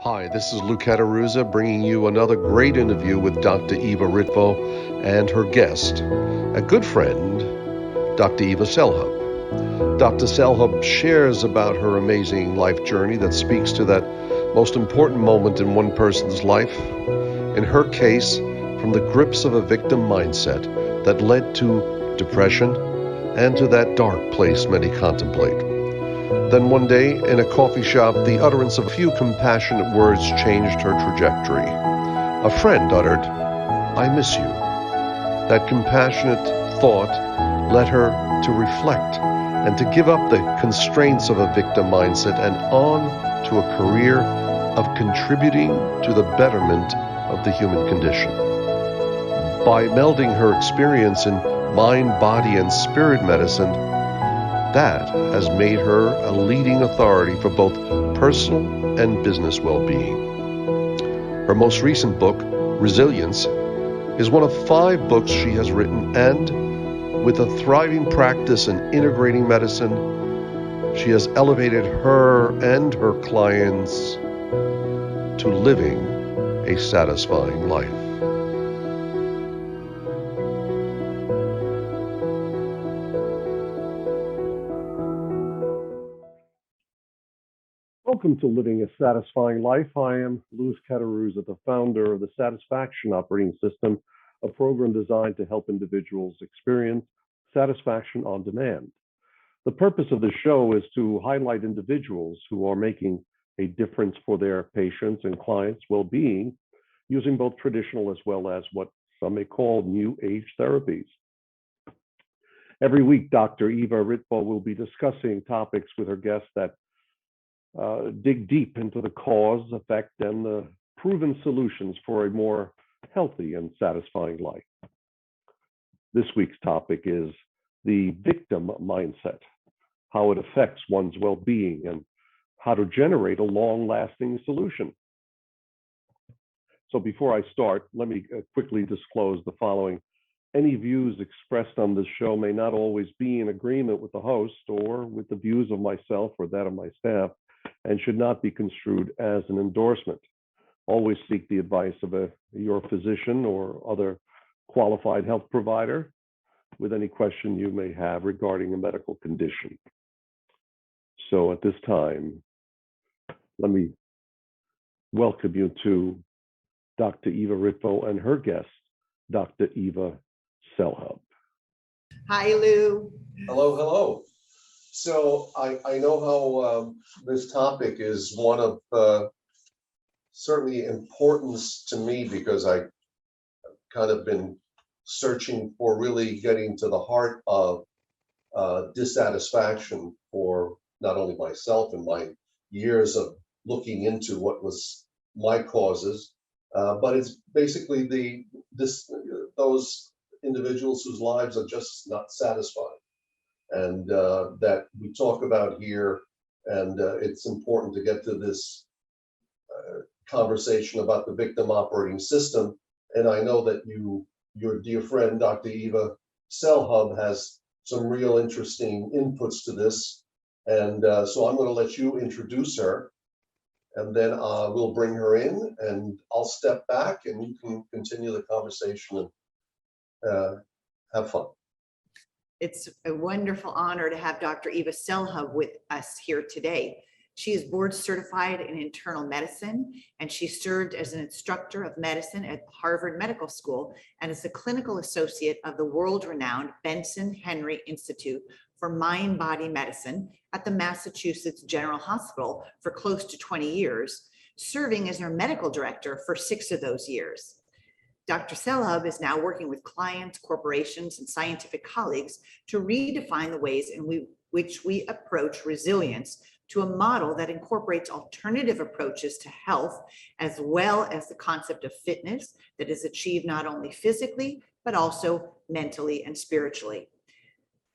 Hi, this is Lou Cataruzza bringing you another great interview with Dr. Eva Ritvo and her guest, a good friend, Dr. Eva Selhub. Dr. Selhub shares about her amazing life journey that speaks to that most important moment in one person's life. In her case, from the grips of a victim mindset that led to depression and to that dark place many contemplate. Then one day, in a coffee shop, the utterance of a few compassionate words changed her trajectory. A friend uttered, "I miss you." That compassionate thought led her to reflect and to give up the constraints of a victim mindset and on to a career of contributing to the betterment of the human condition. By melding her experience in mind, body, and spirit medicine, that has made her a leading authority for both personal and business well-being. Her most recent book, Resilience, is one of 5 books she has written, and with a thriving practice in integrating medicine, she has elevated her and her clients to living a satisfying life. Welcome to Living a Satisfying Life. I am Louis Cataruzza, the founder of the Satisfaction Operating System, a program designed to help individuals experience satisfaction on demand. The purpose of the show is to highlight individuals who are making a difference for their patients and clients' well-being using both traditional as well as what some may call new age therapies. Every week, Dr. Eva Ritvo will be discussing topics with her guests that dig deep into the cause, effect, and the proven solutions for a more healthy and satisfying life. This week's topic is the victim mindset, how it affects one's well-being, and how to generate a long-lasting solution. So before I start, let me quickly disclose the following. Any views expressed on this show may not always be in agreement with the host or with the views of myself or that of my staff, and should not be construed as an endorsement. Always seek the advice of your physician or other qualified health provider with any question you may have regarding a medical condition. So at this time, let me welcome you to Dr. Eva Ritvo and her guest, Dr. Eva Selhub. Hi, Lou. Hello, hello. So I know how this topic is one of certainly importance to me, because I've kind of been searching for really getting to the heart of dissatisfaction for not only myself and my years of looking into what was my causes, but it's basically those individuals whose lives are just not satisfied. And that we talk about here, and it's important to get to this conversation about the victim operating system. And I know that your dear friend, Dr. Eva Selhub, has some real interesting inputs to this. And so I'm going to let you introduce her, and then we'll bring her in, and I'll step back, and you can continue the conversation and have fun. It's a wonderful honor to have Dr. Eva Selhub with us here today. She is board certified in internal medicine, and she served as an instructor of medicine at Harvard Medical School and as a clinical associate of the world-renowned Benson Henry Institute for Mind-Body Medicine at the Massachusetts General Hospital for close to 20 years, serving as their medical director for 6 of those years. Dr. Selhub is now working with clients, corporations, and scientific colleagues to redefine the ways in which we approach resilience to a model that incorporates alternative approaches to health, as well as the concept of fitness that is achieved not only physically, but also mentally and spiritually.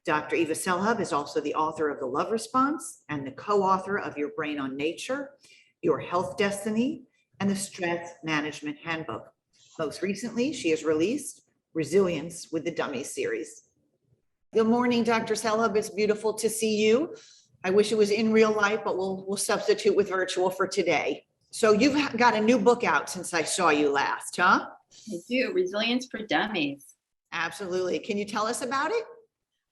Dr. Eva Selhub is also the author of The Love Response and the co-author of Your Brain on Nature, Your Health Destiny, and the Stress Management Handbook. Most recently, she has released Resilience with the Dummies series. Good morning, Dr. Selhub. It's beautiful to see you. I wish it was in real life, but we'll substitute with virtual for today. So you've got a new book out since I saw you last, huh? I do. Resilience for Dummies. Absolutely. Can you tell us about it?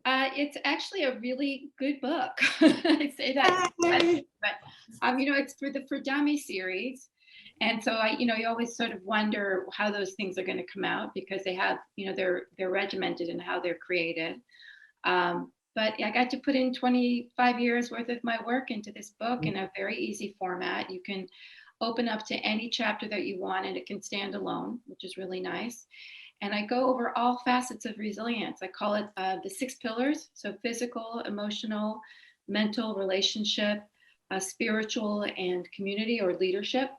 It's actually a really good book. I say that, but it's through the For Dummies series. And so you always sort of wonder how those things are going to come out because they have, they're regimented in how they're created. But I got to put in 25 years worth of my work into this book in a very easy format. You can open up to any chapter that you want and it can stand alone, which is really nice. And I go over all facets of resilience. I call it the 6 pillars. So physical, emotional, mental, relationship, spiritual, and community or leadership.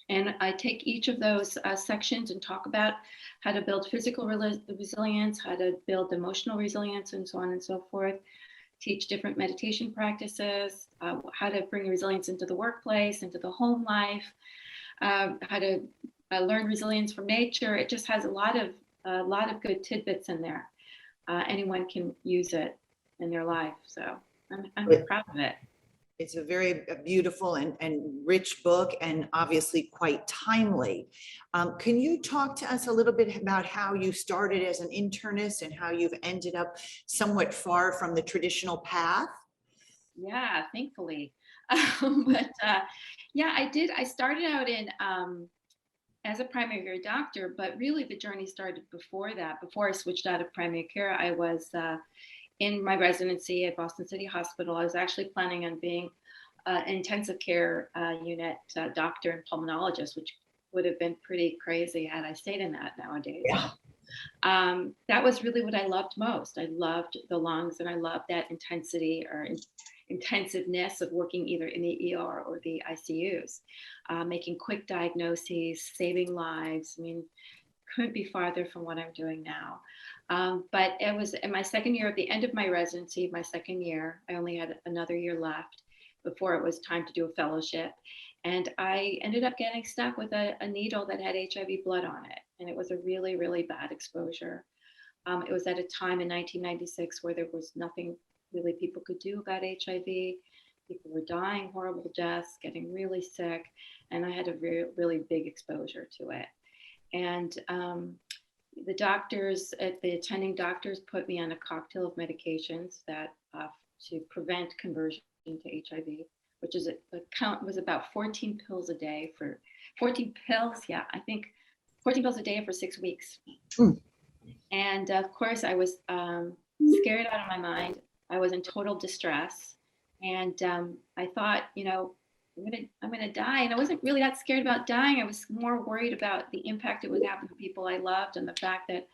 And I take each of those sections and talk about how to build physical resilience, how to build emotional resilience, and so on and so forth. Teach different meditation practices, how to bring resilience into the workplace, into the home life, how to learn resilience from nature. It just has a lot of good tidbits in there. Anyone can use it in their life. So I'm proud of it. It's a very beautiful and rich book and obviously quite timely. Can you talk to us a little bit about how you started as an internist and how you've ended up somewhat far from the traditional path? Yeah, thankfully. Yeah, I did. I started out in as a primary care doctor, but really the journey started before that. Before I switched out of primary care, I was in my residency at Boston City Hospital. I was actually planning on being an intensive care unit doctor and pulmonologist, which would have been pretty crazy had I stayed in that nowadays. Yeah. That was really what I loved most. I loved the lungs and I loved that intensity or intensiveness of working either in the ER or the ICUs, making quick diagnoses, saving lives. I mean, couldn't be farther from what I'm doing now. But it was in my second year, at the end of my residency, my second year, I only had another year left before it was time to do a fellowship. And I ended up getting stuck with a needle that had HIV blood on it. And it was a really, really bad exposure. It was at a time in 1996 where there was nothing really people could do about HIV. People were dying horrible deaths, getting really sick. And I had a really big exposure to it. And the doctors, the attending doctors put me on a cocktail of medications that to prevent conversion to HIV, which is a count was about 14 pills a day for 14 pills. Yeah, I think 14 pills a day for 6 weeks. And of course I was scared out of my mind. I was in total distress. And I thought, I'm gonna die. And I wasn't really that scared about dying. I was more worried about the impact it would have on the people I loved and the fact that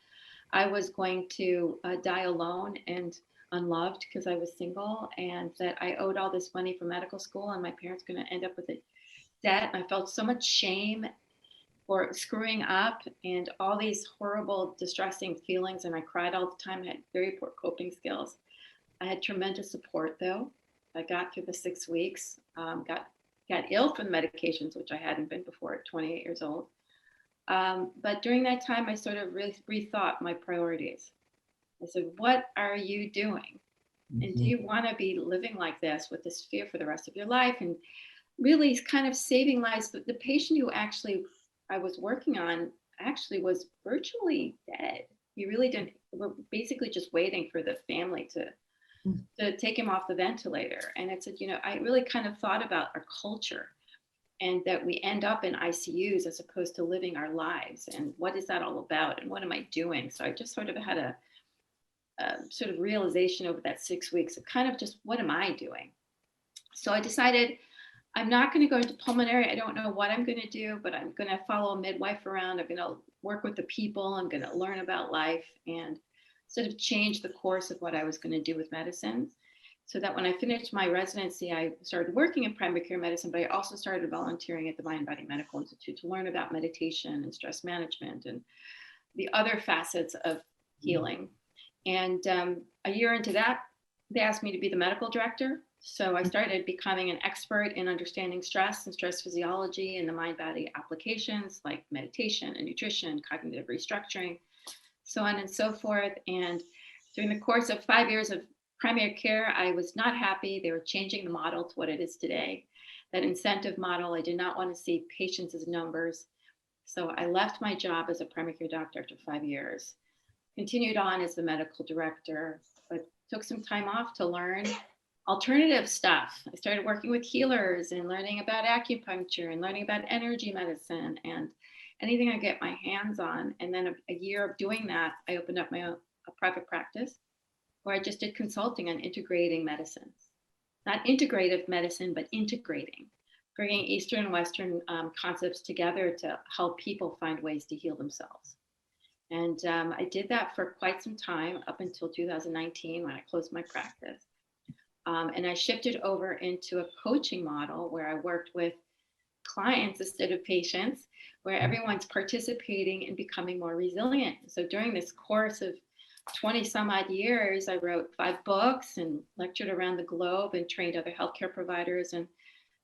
I was going to die alone and unloved because I was single, and that I owed all this money for medical school and my parents were gonna end up with a debt. And I felt so much shame for screwing up and all these horrible, distressing feelings. And I cried all the time. I had very poor coping skills. I had tremendous support though. I got through the 6 weeks, got ill from medications, which I hadn't been before at 28 years old. But during that time, I sort of really rethought my priorities. I said, what are you doing? And do you want to be living like this with this fear for the rest of your life? And really kind of saving lives. The patient who actually I was working on actually was virtually dead. He really didn't, we're basically just waiting for the family to take him off the ventilator. And it said, I really kind of thought about our culture and that we end up in ICUs as opposed to living our lives. And what is that all about? And what am I doing? So I just sort of had a sort of realization over that 6 weeks of kind of just, what am I doing? So I decided I'm not going to go into pulmonary. I don't know what I'm going to do, but I'm going to follow a midwife around. I'm going to work with the people. I'm going to learn about life and sort of change the course of what I was going to do with medicine. So that when I finished my residency, I started working in primary care medicine, but I also started volunteering at the Mind Body Medical Institute to learn about meditation and stress management and the other facets of healing. And a year into that, they asked me to be the medical director. So I started becoming an expert in understanding stress and stress physiology and the mind-body applications like meditation and nutrition, cognitive restructuring, so on and so forth. And during the course of 5 years of primary care, I was not happy. They were changing the model to what it is today. that incentive model. I did not want to see patients as numbers. So I left my job as a primary care doctor after 5 years, continued on as the medical director, but took some time off to learn alternative stuff. I started working with healers and learning about acupuncture and learning about energy medicine and anything I get my hands on. And then a year of doing that, I opened up my own a private practice where I just did consulting on integrating medicines. Not integrative medicine, but integrating, bringing Eastern and Western concepts together to help people find ways to heal themselves. And I did that for quite some time up until 2019 when I closed my practice. And I shifted over into a coaching model where I worked with clients instead of patients, where everyone's participating in becoming more resilient. So during this course of 20 some odd years, I wrote 5 books and lectured around the globe and trained other healthcare providers in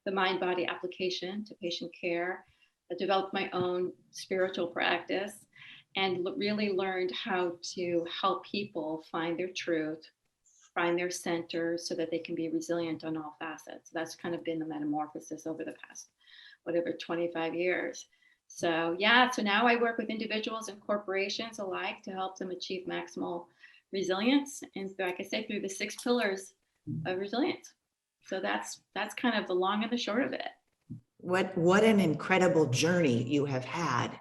the mind-body application to patient care. I developed my own spiritual practice and really learned how to help people find their truth, find their center so that they can be resilient on all facets. That's kind of been the metamorphosis over the past, 25 years. So so now I work with individuals and corporations alike to help them achieve maximal resilience. And like I said, through the 6 pillars of resilience. So that's kind of the long and the short of it. What an incredible journey you have had.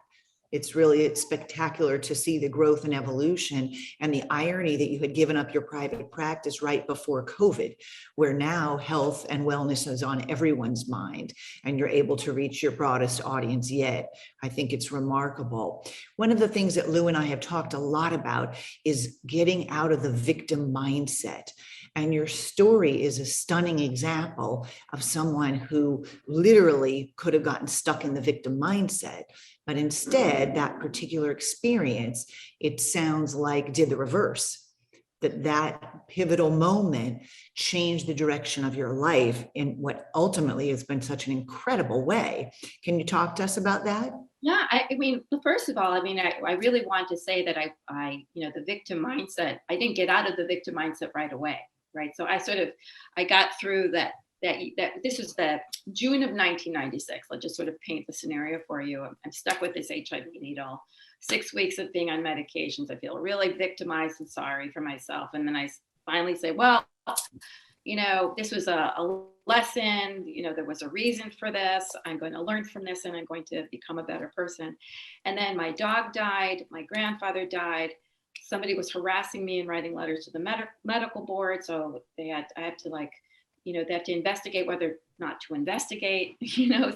It's spectacular to see the growth and evolution and the irony that you had given up your private practice right before COVID, where now health and wellness is on everyone's mind and you're able to reach your broadest audience yet. I think it's remarkable. One of the things that Lou and I have talked a lot about is getting out of the victim mindset. And your story is a stunning example of someone who literally could have gotten stuck in the victim mindset. But instead, that particular experience, it sounds like did the reverse, that pivotal moment changed the direction of your life in what ultimately has been such an incredible way. Can you talk to us about that? Yeah, I mean, first of all, I really want to say that I the victim mindset, I didn't get out of the victim mindset right away, right? So I got through that this was the June of 1996. I'll just sort of paint the scenario for you. I'm stuck with this HIV needle, 6 weeks of being on medications. I feel really victimized and sorry for myself. And then I finally say, well, this was a lesson, there was a reason for this. I'm going to learn from this and I'm going to become a better person. And then my dog died. My grandfather died. Somebody was harassing me and writing letters to the medical board. So they have to investigate whether not to investigate,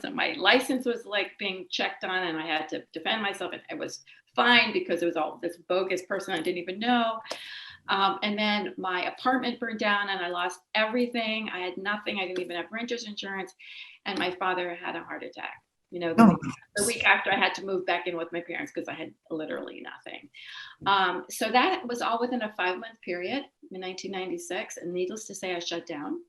so my license was being checked on and I had to defend myself and it was fine because it was all this bogus person I didn't even know. And then my apartment burned down and I lost everything. I had nothing. I didn't even have renter's insurance. And my father had a heart attack, the week after I had to move back in with my parents because I had literally nothing. So that was all within a 5-month period in 1996. And needless to say, I shut down.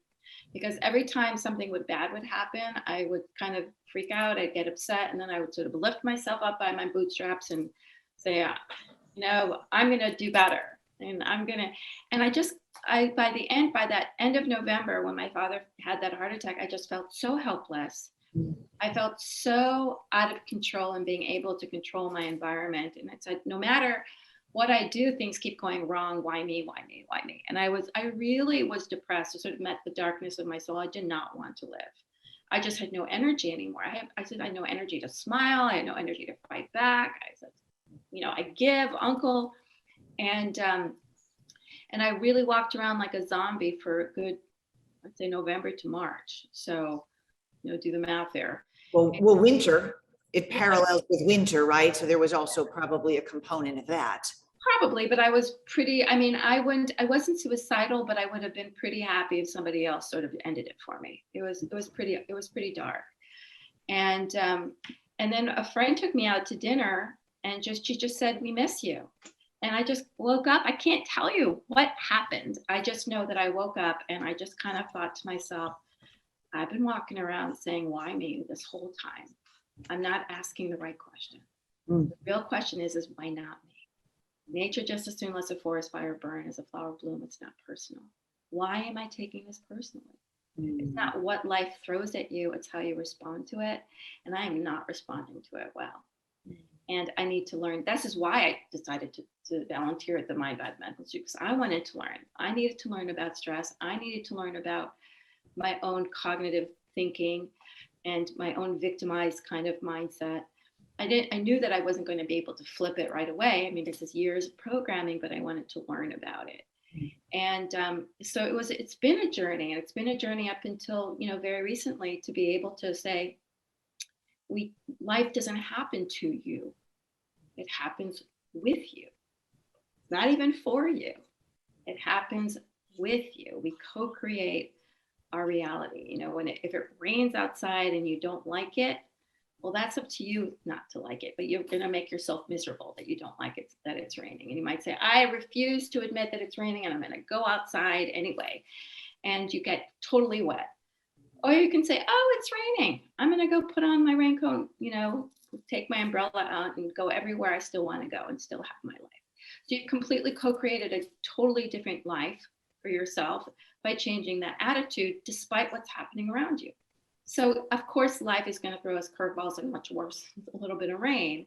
Because every time something bad would happen, I would kind of freak out. I'd get upset, and then I would sort of lift myself up by my bootstraps and say, I'm going to do better, and by that end of November, when my father had that heart attack, I just felt so helpless. I felt so out of control and being able to control my environment, and I said, no matter what I do, things keep going wrong. Why me? Why me? Why me? And I really was depressed. I sort of met the darkness of my soul. I did not want to live. I just had no energy anymore. I had no energy to smile. I had no energy to fight back. I said, I give, uncle. And I really walked around like a zombie for a good, I'd say November to March. So, do the math there. Well, winter, it parallels with winter, right? So there was also probably a component of that. Probably, but I was pretty, I wasn't suicidal, but I would have been pretty happy if somebody else sort of ended it for me. It was pretty dark. And then a friend took me out to dinner and she just said, we miss you. And I just woke up. I can't tell you what happened. I just know that I woke up and I just kind of thought to myself, I've been walking around saying, why me this whole time? I'm not asking the right question. The real question is why not me? Nature just as soon lets a forest fire burn as a flower bloom. It's not personal. Why am I taking this personally? It's not what life throws at you, it's how you respond to it. And I am not responding to it well. And I need to learn. This is why I decided to volunteer at the Mind Body Medical Institute, because I wanted to learn. I needed to learn about stress. I needed to learn about my own cognitive thinking and my own victimized kind of mindset. I knew that I wasn't going to be able to flip it right away. I mean, this is years of programming, but I wanted to learn about it. And so it's been a journey, and it's been a journey up until, very recently, to be able to say, life doesn't happen to you. It happens with you. It's not even for you. It happens with you. We co-create our reality. If it rains outside and you don't like it, well, that's up to you not to like it, but you're going to make yourself miserable that you don't like it, that it's raining. And you might say, I refuse to admit that it's raining and I'm going to go outside anyway. And you get totally wet. Or you can say, oh, it's raining. I'm going to go put on my raincoat, take my umbrella out and go everywhere I still want to go and still have my life. So you completely co-created a totally different life for yourself by changing that attitude despite what's happening around you. So of course, life is going to throw us curveballs, and much worse, a little bit of rain.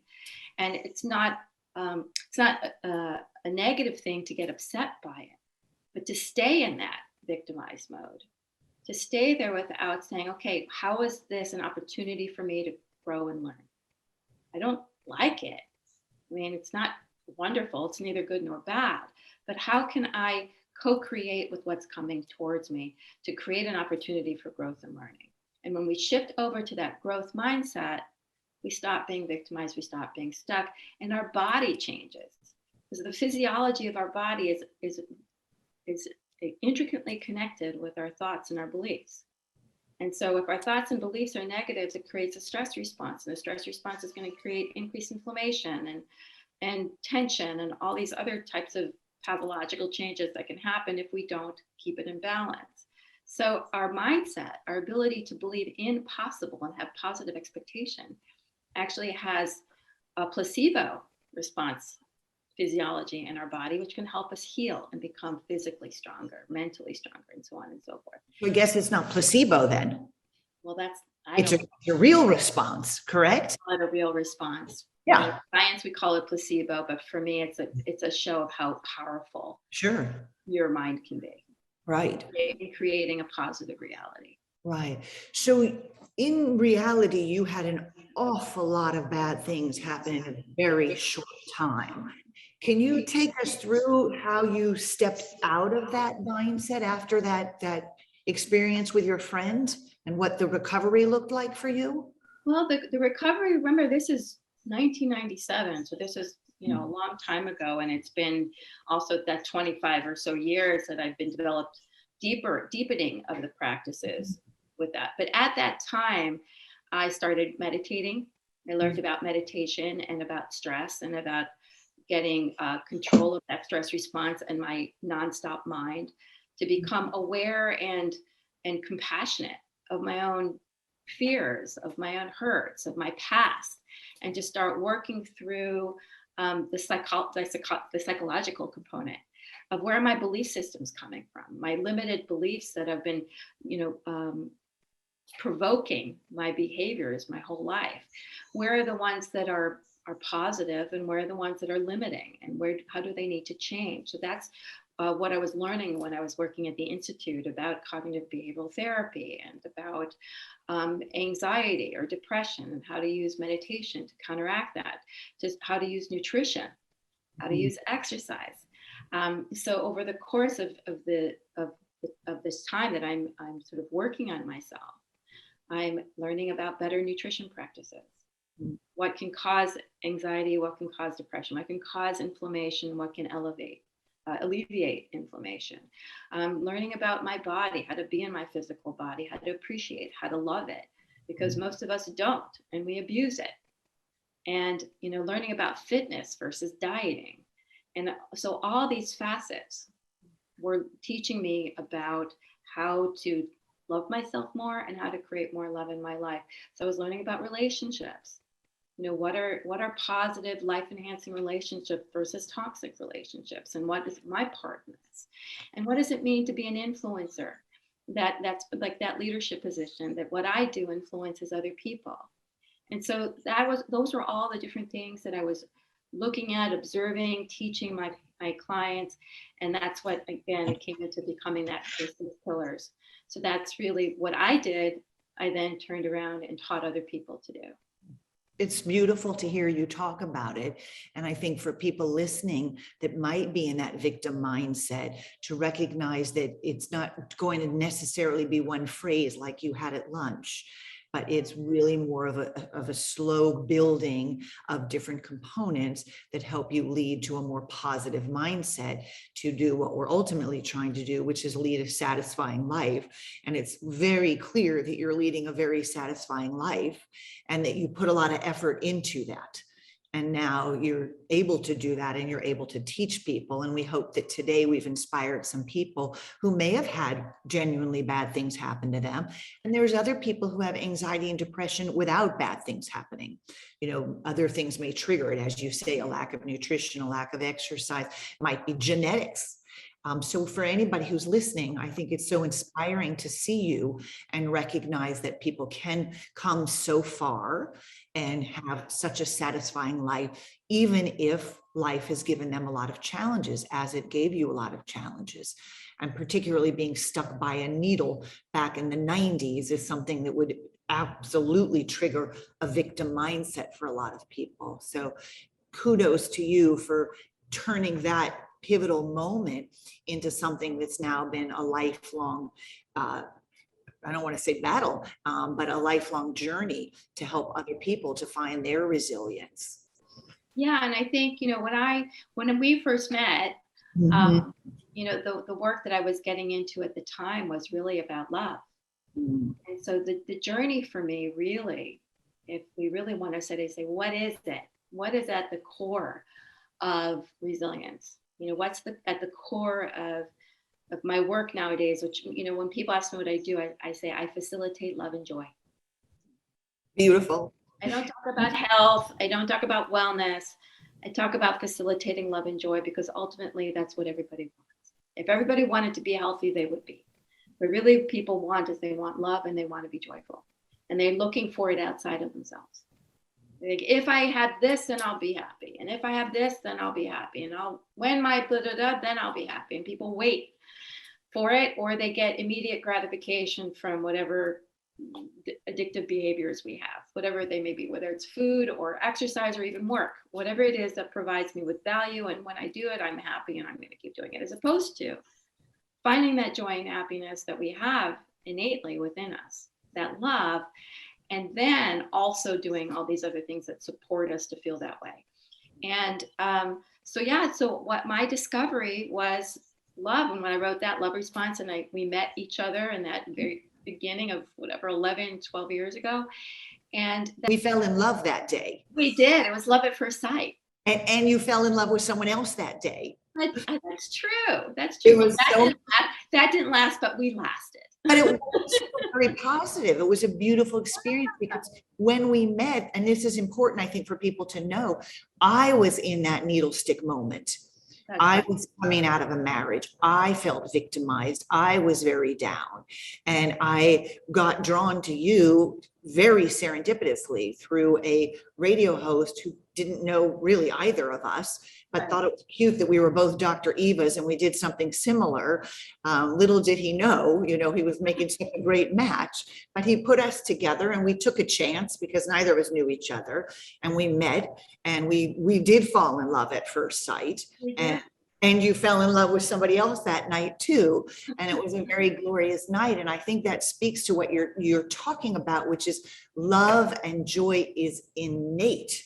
And it's not a negative thing to get upset by it, but to stay in that victimized mode, to stay there without saying, okay, how is this an opportunity for me to grow and learn? I don't like it. I mean, it's not wonderful. It's neither good nor bad, but how can I co-create with what's coming towards me to create an opportunity for growth and learning? And when we shift over to that growth mindset, we stop being victimized, we stop being stuck, and our body changes. Because the physiology of our body is intricately connected with our thoughts and our beliefs. And so if our thoughts and beliefs are negatives, it creates a stress response. And the stress response is going to create increased inflammation and tension and all these other types of pathological changes that can happen if we don't keep it in balance. So our mindset, our ability to believe in possible and have positive expectation, actually has a placebo response physiology in our body, which can help us heal and become physically stronger, mentally stronger, and so on and so forth. I guess it's not placebo then. Well, it's a real response, correct? It's a real response. Yeah. In science, we call it placebo, but for me, it's a show of how powerful your mind can be. Right. In creating a positive reality. Right. So in reality, you had an awful lot of bad things happen in a very short time. Can you take us through how you stepped out of that mindset after that experience with your friend and what the recovery looked like for you? Well, the recovery, remember, this is 1997. So this is, a long time ago. And it's been also that 25 or so years that I've been deepening of the practices with that. But at that time, I started meditating. I learned about meditation and about stress and about getting control of that stress response and my nonstop mind to become aware and compassionate of my own fears, of my own hurts, of my past, and to start working through the psychological component of where are my belief systems coming from, my limited beliefs that have been, provoking my behaviors my whole life. Where are the ones that are positive, and where are the ones that are limiting, and how do they need to change? So that's what I was learning when I was working at the Institute about cognitive behavioral therapy and about anxiety or depression, and how to use meditation to counteract that, just how to use nutrition, how to use exercise. So over the course of this time that I'm sort of working on myself, I'm learning about better nutrition practices. What can cause anxiety, what can cause depression, what can cause inflammation, what can alleviate inflammation. Learning about my body, how to be in my physical body, how to appreciate, how to love it, because most of us don't, and we abuse it. And, learning about fitness versus dieting. And so all these facets were teaching me about how to love myself more and how to create more love in my life. So I was learning about relationships. What are positive, life-enhancing relationships versus toxic relationships, and what is my part in this? And what does it mean to be an influencer? that's like that leadership position, that what I do influences other people. And so those were all the different things that I was looking at, observing, teaching my clients. And that's what, again, it came into becoming those 6 pillars. So that's really what I did. I then turned around and taught other people to do. It's beautiful to hear you talk about it. And I think for people listening that might be in that victim mindset, to recognize that it's not going to necessarily be one phrase like you had at lunch, but it's really more of a slow building of different components that help you lead to a more positive mindset to do what we're ultimately trying to do, which is lead a satisfying life. And it's very clear that you're leading a very satisfying life and that you put a lot of effort into that. And now you're able to do that and you're able to teach people. And we hope that today we've inspired some people who may have had genuinely bad things happen to them. And there's other people who have anxiety and depression without bad things happening. You know, other things may trigger it, as you say, a lack of nutrition, a lack of exercise, might be genetics. So for anybody who's listening, I think it's so inspiring to see you and recognize that people can come so far and have such a satisfying life, even if life has given them a lot of challenges, as it gave you a lot of challenges. And particularly being stuck by a needle back in the 90s is something that would absolutely trigger a victim mindset for a lot of people. So kudos to you for turning that pivotal moment into something that's now been a lifelong, I don't want to say battle, but a lifelong journey to help other people to find their resilience. Yeah, and I think, you know, when we first met, you know, the work that I was getting into at the time was really about love. And so the journey for me, really, if we really want to say, what is it? What is at the core of resilience? You know, what's at the core of my work nowadays, which, you know, when people ask me what I do, I say I facilitate love and joy. Beautiful. I don't talk about health. I don't talk about wellness. I talk about facilitating love and joy, because ultimately that's what everybody wants. If everybody wanted to be healthy, they would be. But really, people want is they want love and they want to be joyful. And they're looking for it outside of themselves. Like, if I have this, then I'll be happy. And if I have this, then I'll be happy. And when my blah, blah, blah, then I'll be happy. And people wait for it, or they get immediate gratification from whatever addictive behaviors we have, whatever they may be, whether it's food or exercise or even work, whatever it is that provides me with value. And when I do it, I'm happy and I'm going to keep doing it, as opposed to finding that joy and happiness that we have innately within us, that love, and then also doing all these other things that support us to feel that way. And so what my discovery was love. And when I wrote that love response, and we met each other in that very beginning of whatever, 11, 12 years ago. And we fell in love that day. We did. It was love at first sight. And you fell in love with someone else that day. That's true. That's true. It was that didn't last, but we lasted. But it was very positive. It was a beautiful experience, because when we met, and this is important, I think, for people to know, I was in that needle stick moment. I was coming out of a marriage. I felt victimized. I was very down. And I got drawn to you very serendipitously through a radio host who didn't know really either of us, but thought it was cute that we were both Dr. Evas and we did something similar. Little did he know, he was making such a great match, but he put us together and we took a chance, because neither of us knew each other, and we met, and we did fall in love at first sight. And you fell in love with somebody else that night too. And it was a very glorious night. And I think that speaks to what you're talking about, which is love and joy is innate.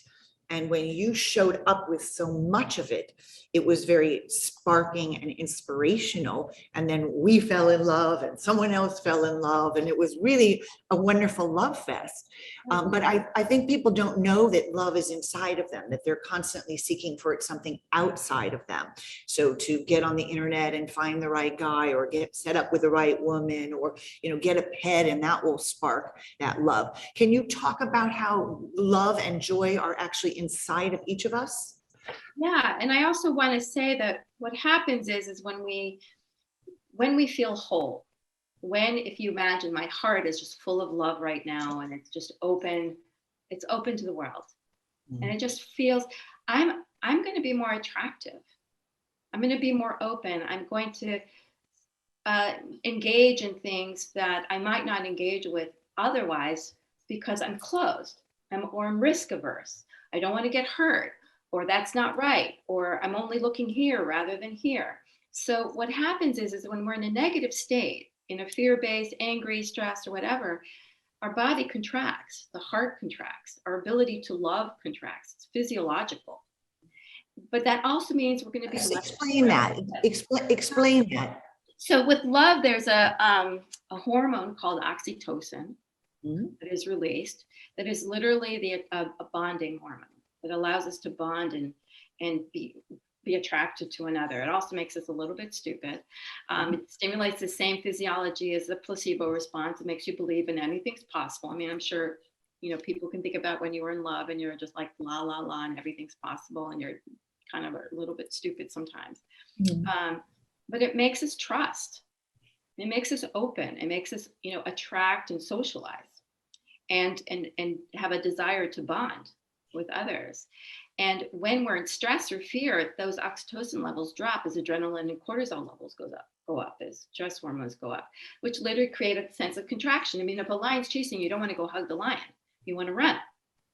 And when you showed up with so much of it, it was very sparking and inspirational. And then we fell in love and someone else fell in love. And it was really a wonderful love fest. But I think people don't know that love is inside of them, that they're constantly seeking for it, something outside of them. So to get on the internet and find the right guy, or get set up with the right woman, or, get a pet, and that will spark that love. Can you talk about how love and joy are actually inside of each of us? Yeah. And I also want to say that what happens is when we feel whole, if you imagine my heart is just full of love right now, and it's just open, it's open to the world. And it just feels, I'm going to be more attractive. I'm going to be more open. I'm going to engage in things that I might not engage with otherwise because I'm closed, or I'm risk averse. I don't want to get hurt, or that's not right, or I'm only looking here rather than here. So what happens is when we're in a negative state, in a fear-based, angry, stressed, or whatever, our body contracts, the heart contracts, our ability to love contracts. It's physiological. But that also means we're going to be explain that. Explain that. So with love, there's a hormone called oxytocin that is released, that is literally a bonding hormone that allows us to bond and be attracted to another. It also makes us a little bit stupid. It stimulates the same physiology as the placebo response. It makes you believe in anything's possible. I mean, I'm sure, people can think about when you were in love and you're just like, la, la, la, and everything's possible, and you're kind of a little bit stupid sometimes. But it makes us trust. It makes us open. It makes us, attract and socialize and have a desire to bond with others. And when we're in stress or fear, those oxytocin levels drop as adrenaline and cortisol levels go up as stress hormones go up, which literally create a sense of contraction. I mean, if a lion's chasing you, you don't want to go hug the lion. You want to run.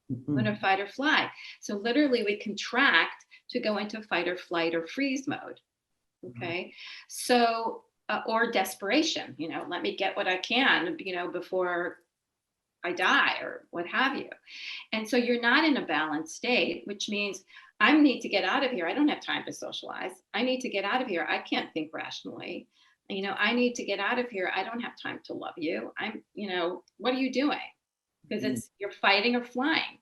You want to fight or fly. So literally we contract to go into fight or flight or freeze mode. Okay. So, or desperation, let me get what I can, before I die or what have you. And so you're not in a balanced state, which means I need to get out of here. I don't have time to socialize. I need to get out of here. I can't think rationally. I need to get out of here. I don't have time to love you. What are you doing? Because you're fighting or flying.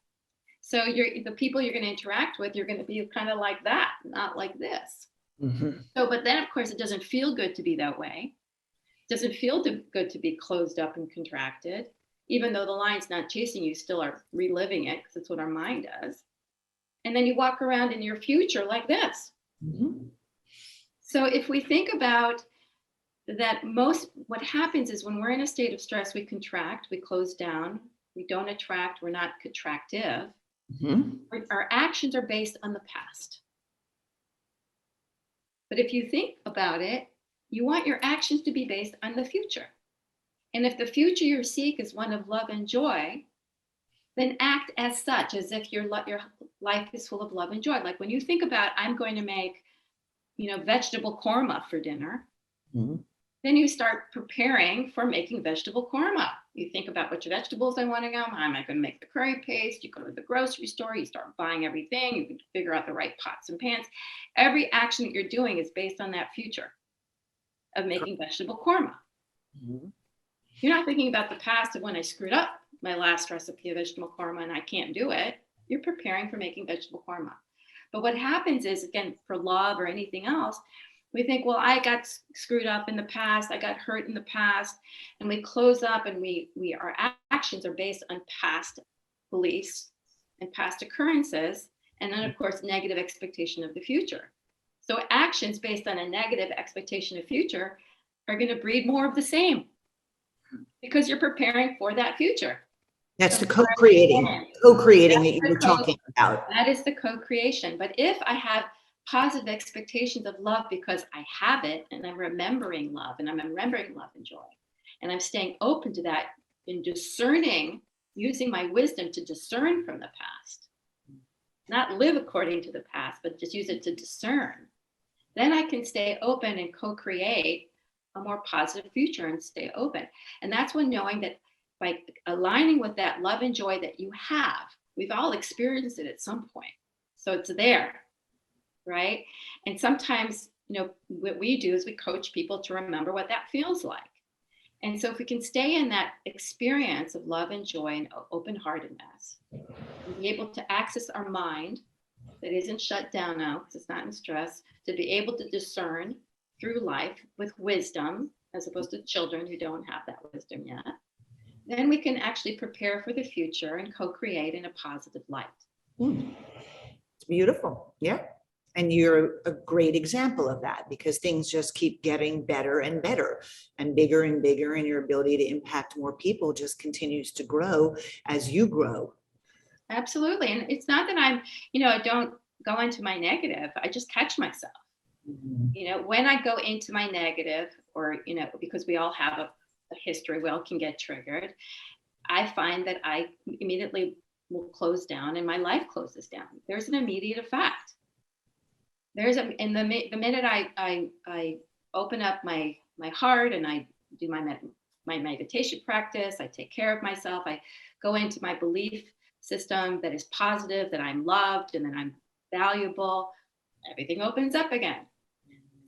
So the people you're going to interact with, you're going to be kind of like that, not like this. So, but then of course it doesn't feel good to be that way. It doesn't feel good to be closed up and contracted. Even though the lion's not chasing you, still are reliving it because that's what our mind does. And then you walk around in your future like this. So if we think about that, what happens is when we're in a state of stress, we contract, we close down, we don't attract, we're not contractive. Our actions are based on the past. But if you think about it, you want your actions to be based on the future. And if the future you seek is one of love and joy, then act as such, as if your life is full of love and joy. Like when you think about, I'm going to make, vegetable korma for dinner, then you start preparing for making vegetable korma. You think about which vegetables I want to go. How am I going to make the curry paste? You go to the grocery store, you start buying everything, you can figure out the right pots and pans. Every action that you're doing is based on that future of making vegetable korma. You're not thinking about the past of when I screwed up my last recipe of vegetable korma and I can't do it. You're preparing for making vegetable korma. But what happens is, again, for love or anything else, we think, well, I got screwed up in the past. I got hurt in the past. And we close up and our actions are based on past beliefs and past occurrences. And then, of course, negative expectation of the future. So actions based on a negative expectation of future are going to breed more of the same, because you're preparing for that future. That's the co-creating that you were talking about. That is the co-creation. But if I have positive expectations of love because I have it and I'm remembering love and I'm remembering love and joy, and I'm staying open to that and discerning, using my wisdom to discern from the past, not live according to the past, but just use it to discern, then I can stay open and co-create a more positive future and stay open. And that's when knowing that by aligning with that love and joy that you have, we've all experienced it at some point. So it's there, right? And sometimes, what we do is we coach people to remember what that feels like. And so if we can stay in that experience of love and joy and open-heartedness, and be able to access our mind that isn't shut down now because it's not in stress, to be able to discern through life with wisdom, as opposed to children who don't have that wisdom yet, then we can actually prepare for the future and co-create in a positive light. It's beautiful. Yeah. And you're a great example of that, because things just keep getting better and better and bigger, and your ability to impact more people just continues to grow as you grow. Absolutely. And it's not that I don't go into my negative. I just catch myself. When I go into my negative, or, because we all have a history, we all can get triggered. I find that I immediately will close down and my life closes down. There's an immediate effect. The minute I open up my heart and I do my meditation practice, I take care of myself, I go into my belief system that is positive, that I'm loved and that I'm valuable, everything opens up again.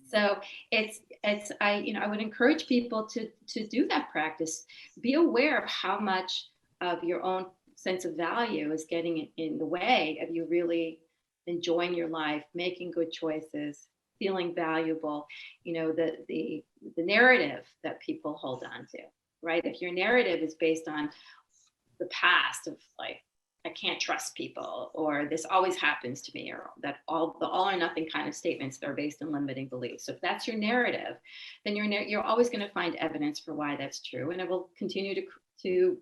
So I would encourage people to do that practice. Be aware of how much of your own sense of value is getting in the way of you really enjoying your life, making good choices, feeling valuable. The narrative that people hold on to, right? If your narrative is based on the past of like, I can't trust people, or this always happens to me, or that all or nothing kind of statements that are based on limiting beliefs. So if that's your narrative, then you're always going to find evidence for why that's true, and it will continue to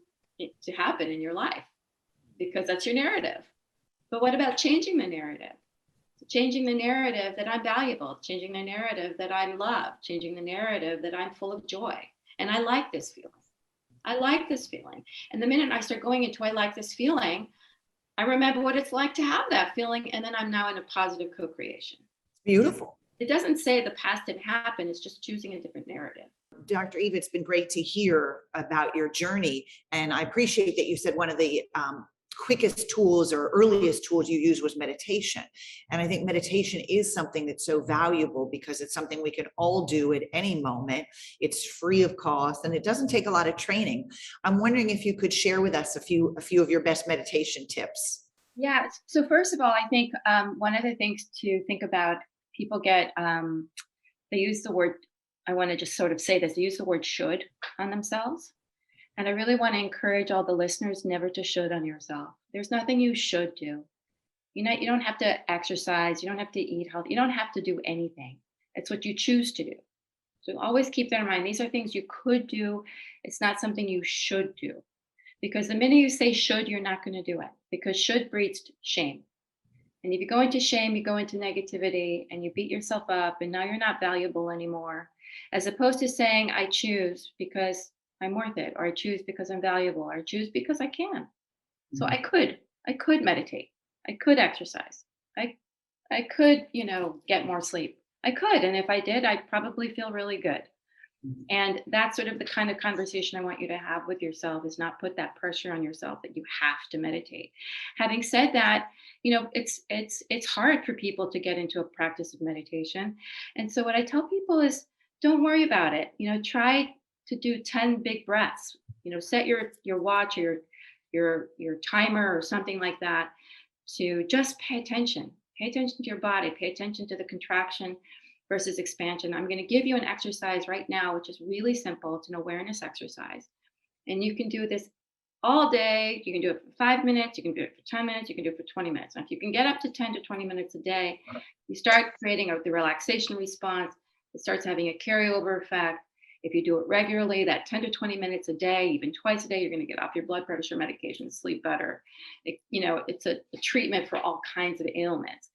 happen in your life because that's your narrative. But what about changing the narrative? Changing the narrative that I'm valuable, changing the narrative that I'm loved, changing the narrative that I'm full of joy, and I like this feeling. I like this feeling. And the minute I start going into I like this feeling, I remember what it's like to have that feeling. And then I'm now in a positive co-creation. Beautiful. It doesn't say the past didn't happen. It's just choosing a different narrative. Dr. Eva, it's been great to hear about your journey. And I appreciate that you said one of the quickest tools or earliest tools you used was meditation. And I think meditation is something that's so valuable because it's something we can all do at any moment. It's free of cost and it doesn't take a lot of training. I'm wondering if you could share with us a few of your best meditation tips. Yeah. So first of all, I think one of the things to think about, people get, they use the word, I want to just sort of say this, they use the word should on themselves. And I really want to encourage all the listeners never to should on yourself. There's nothing you should do. You don't have to exercise. You don't have to eat healthy. You don't have to do anything. It's what you choose to do. So always keep that in mind. These are things you could do. It's not something you should do. Because the minute you say should, you're not going to do it. Because should breeds shame. And if you go into shame, you go into negativity and you beat yourself up and now you're not valuable anymore. As opposed to saying, I choose because I'm worth it, or I choose because I'm valuable, or I choose because I can. So I could meditate. I could exercise. I could, get more sleep. I could. And if I did, I'd probably feel really good. And that's sort of the kind of conversation I want you to have with yourself, is not put that pressure on yourself that you have to meditate. Having said that, it's hard for people to get into a practice of meditation. And so what I tell people is don't worry about it. Try to do 10 big breaths, set your watch or your timer or something like that to just pay attention to your body, pay attention to the contraction versus expansion. I'm going to give you an exercise right now, which is really simple. It's an awareness exercise. And you can do this all day. You can do it for 5 minutes. You can do it for 10 minutes. You can do it for 20 minutes. And if you can get up to 10 to 20 minutes a day, you start creating the relaxation response. It starts having a carryover effect. If you do it regularly, that 10 to 20 minutes a day, even twice a day, you're going to get off your blood pressure medication, sleep better. It's a treatment for all kinds of ailments.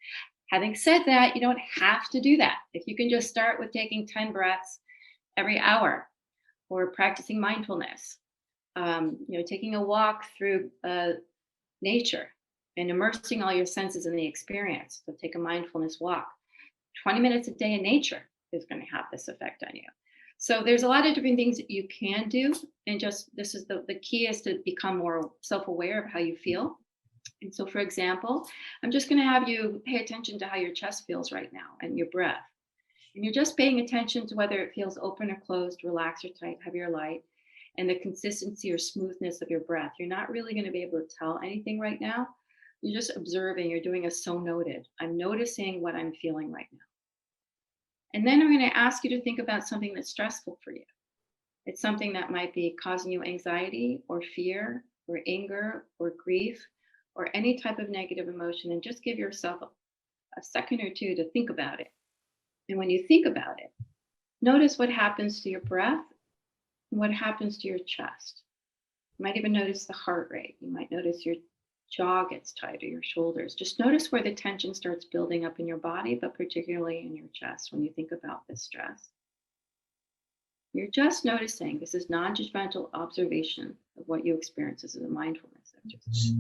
Having said that, you don't have to do that. If you can just start with taking 10 breaths every hour, or practicing mindfulness, taking a walk through nature and immersing all your senses in the experience. So take a mindfulness walk. 20 minutes a day in nature is going to have this effect on you. So there's a lot of different things that you can do. And this is the key is to become more self-aware of how you feel. And so, for example, I'm just going to have you pay attention to how your chest feels right now and your breath. And you're just paying attention to whether it feels open or closed, relaxed or tight, heavy or light, and the consistency or smoothness of your breath. You're not really going to be able to tell anything right now. You're just observing. You're doing a so noted. I'm noticing what I'm feeling right now. And then I'm going to ask you to think about something that's stressful for you. It's something that might be causing you anxiety or fear or anger or grief or any type of negative emotion, and just give yourself a second or two to think about it. And when you think about it, notice what happens to your breath and what happens to your chest. You might even notice the heart rate. You might notice your jaw gets tight or your shoulders. Just notice where the tension starts building up in your body, but particularly in your chest when you think about this stress. You're just noticing. This is non-judgmental observation of what you experience. This is a mindfulness exercise.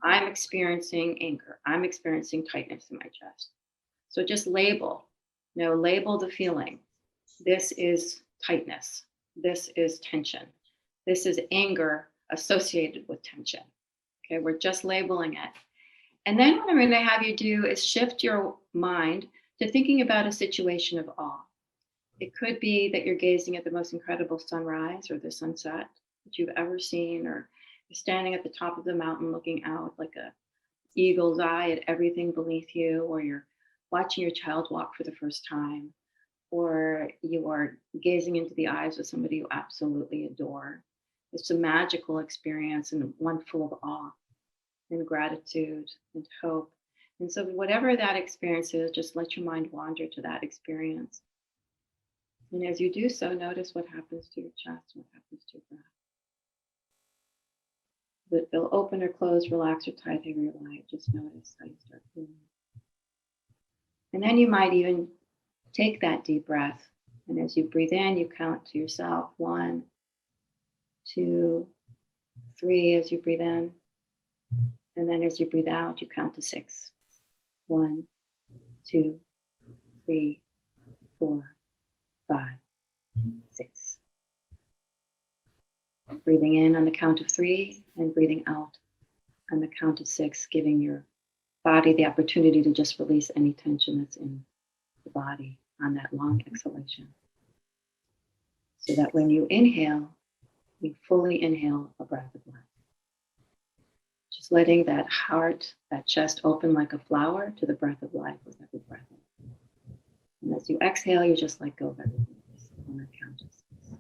I'm experiencing anger. I'm experiencing tightness in my chest. So just label the feeling. This is tightness. This is tension. This is anger associated with tension. Okay, we're just labeling it. And then what I'm going to have you do is shift your mind to thinking about a situation of awe. It could be that you're gazing at the most incredible sunrise or the sunset that you've ever seen, or you're standing at the top of the mountain looking out like a eagle's eye at everything beneath you, or you're watching your child walk for the first time, or you are gazing into the eyes of somebody you absolutely adore. It's a magical experience and one full of awe and gratitude and hope. And so whatever that experience is, just let your mind wander to that experience. And as you do so, notice what happens to your chest, what happens to your breath. But they'll open or close, relax or tighten your light. Just notice how you start feeling. And then you might even take that deep breath. And as you breathe in, you count to yourself 1, 2, 3 as you breathe in. And then as you breathe out, you count to 6. 1, 2, 3, 4, 5, 6. Breathing in on the count of 3 and breathing out on the count of 6, giving your body the opportunity to just release any tension that's in the body on that long exhalation. So that when you inhale, you fully inhale a breath of life. Just letting that heart, that chest open like a flower to the breath of life with every breath in. And as you exhale, you just let go of everything on that count of 6.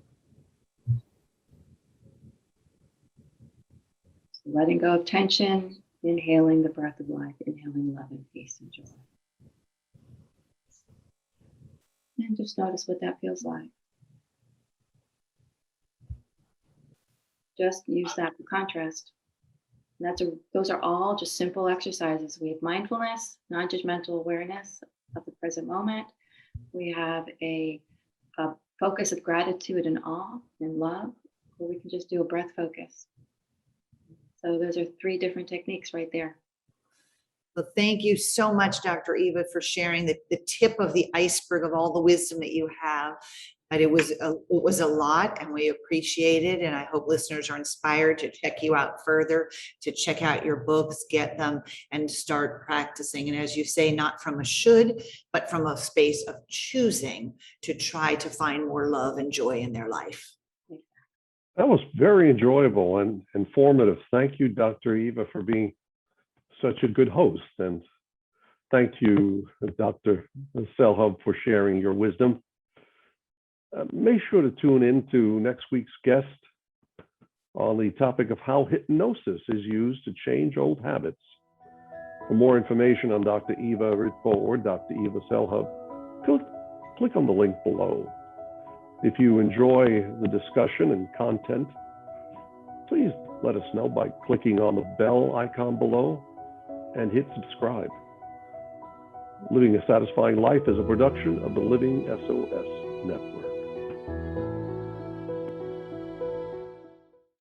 So letting go of tension, inhaling the breath of life, inhaling love and peace and joy. And just notice what that feels like. Just use that for contrast. And those are all just simple exercises. We have mindfulness, non-judgmental awareness of the present moment. We have a focus of gratitude and awe and love, or we can just do a breath focus. So those are 3 different techniques right there. Well, thank you so much, Dr. Eva, for sharing the tip of the iceberg of all the wisdom that you have. But it was a lot, and we appreciate it. And I hope listeners are inspired to check you out further, to check out your books, get them, and start practicing. And as you say, not from a should, but from a space of choosing to try to find more love and joy in their life. That was very enjoyable and informative. Thank you, Dr. Eva, for being such a good host. And thank you, Dr. Selhub, for sharing your wisdom. Make sure to tune in to next week's guest on the topic of how hypnosis is used to change old habits. For more information on Dr. Eva Ritvo or Dr. Eva Selhub, click on the link below. If you enjoy the discussion and content, please let us know by clicking on the bell icon below and hit subscribe. Living a Satisfying Life is a production of the Living SOS Network.